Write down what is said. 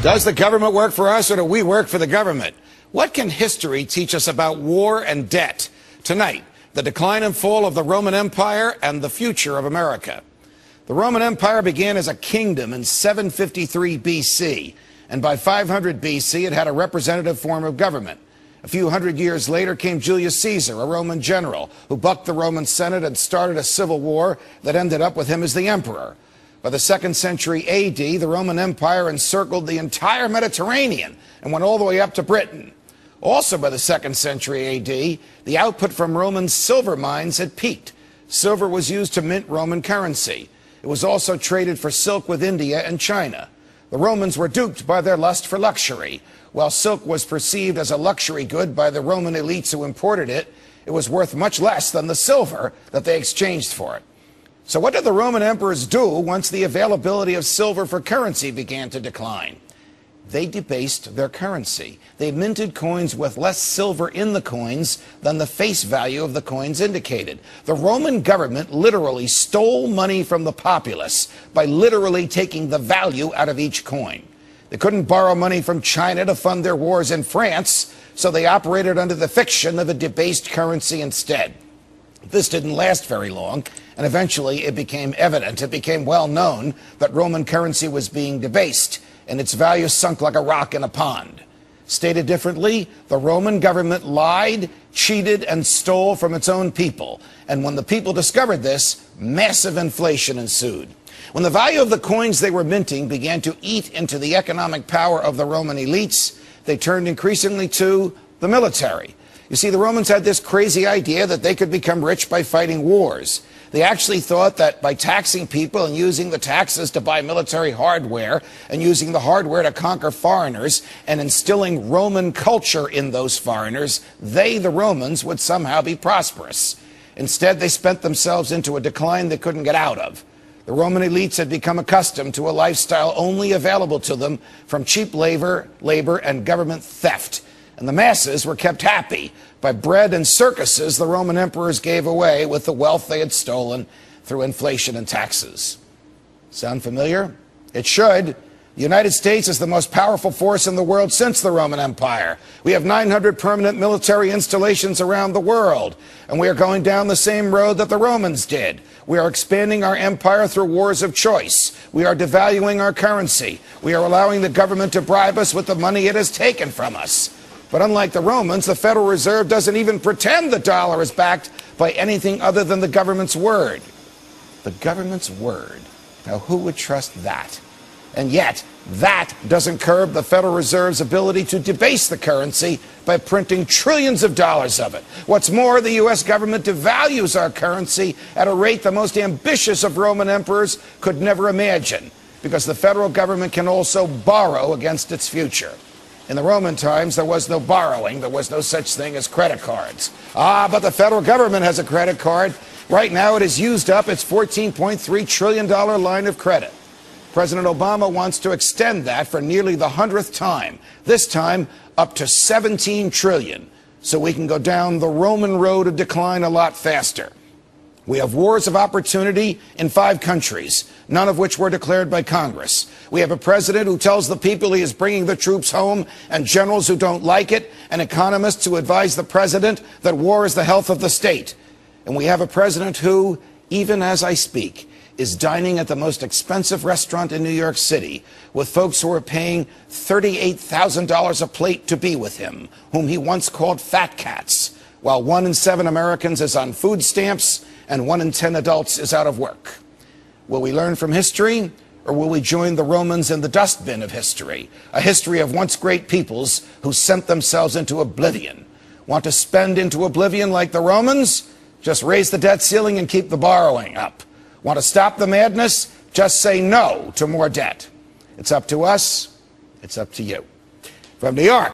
Does the government work for us, or do we work for the government? What can history teach us about war and debt? Tonight, the decline and fall of the Roman Empire and the future of America. The Roman Empire began as a kingdom in 753 BC, and by 500 BC it had a representative form of government. A few hundred years later came Julius Caesar, a Roman general, who bucked the Roman Senate and started a civil war that ended up with him as the emperor. By the 2nd century AD, the Roman Empire encircled the entire Mediterranean and went all the way up to Britain. Also by the 2nd century AD, the output from Roman silver mines had peaked. Silver was used to mint Roman currency. It was also traded for silk with India and China. The Romans were duped by their lust for luxury. While silk was perceived as a luxury good by the Roman elites who imported it, it was worth much less than the silver that they exchanged for it. So what did the Roman emperors do once the availability of silver for currency began to decline? They debased their currency. They minted coins with less silver in the coins than the face value of the coins indicated. The Roman government literally stole money from the populace by literally taking the value out of each coin. They couldn't borrow money from China to fund their wars in France, so they operated under the fiction of a debased currency instead. This didn't last very long, and eventually it became evident, it became well known that Roman currency was being debased, and its value sunk like a rock in a pond. Stated differently, the Roman government lied, cheated, and stole from its own people. And when the people discovered this, massive inflation ensued. When the value of the coins they were minting began to eat into the economic power of the Roman elites, they turned increasingly to the military. You see, the Romans had this crazy idea that they could become rich by fighting wars. They actually thought that by taxing people and using the taxes to buy military hardware and using the hardware to conquer foreigners and instilling Roman culture in those foreigners, they, the Romans, would somehow be prosperous. Instead, they spent themselves into a decline they couldn't get out of. The Roman elites had become accustomed to a lifestyle only available to them from cheap labor and government theft. And the masses were kept happy by bread and circuses the Roman emperors gave away with the wealth they had stolen through inflation and taxes. Sound familiar? It should. The United States is the most powerful force in the world since the Roman Empire. We have 900 permanent military installations around the world, and we are going down the same road that the Romans did. We are expanding our empire through wars of choice. We are devaluing our currency. We are allowing the government to bribe us with the money it has taken from us. But unlike the Romans, the Federal Reserve doesn't even pretend the dollar is backed by anything other than the government's word. The government's word. Now, who would trust that? And yet, that doesn't curb the Federal Reserve's ability to debase the currency by printing trillions of dollars of it. What's more, the U.S. government devalues our currency at a rate the most ambitious of Roman emperors could never imagine, because the federal government can also borrow against its future. In the Roman times, there was no borrowing. There was no such thing as credit cards. But the federal government has a credit card. Right now, it has used up its $14.3 trillion line of credit. President Obama wants to extend that for nearly the 100th time, this time up to $17 trillion, so we can go down the Roman road of decline a lot faster. We have wars of opportunity in 5 countries, none of which were declared by Congress. We have a president who tells the people he is bringing the troops home, and generals who don't like it, and economists who advise the president that war is the health of the state. And we have a president who, even as I speak, is dining at the most expensive restaurant in New York City with folks who are paying $38,000 a plate to be with him, whom he once called fat cats, while 1 in 7 Americans is on food stamps and 1 in 10 adults is out of work. Will we learn from history, or will we join the Romans in the dustbin of history, a history of once great peoples who sent themselves into oblivion? Want to spend into oblivion like the Romans? Just raise the debt ceiling and keep the borrowing up. Want to stop the madness? Just say no to more debt. It's up to us. It's up to you. From New York.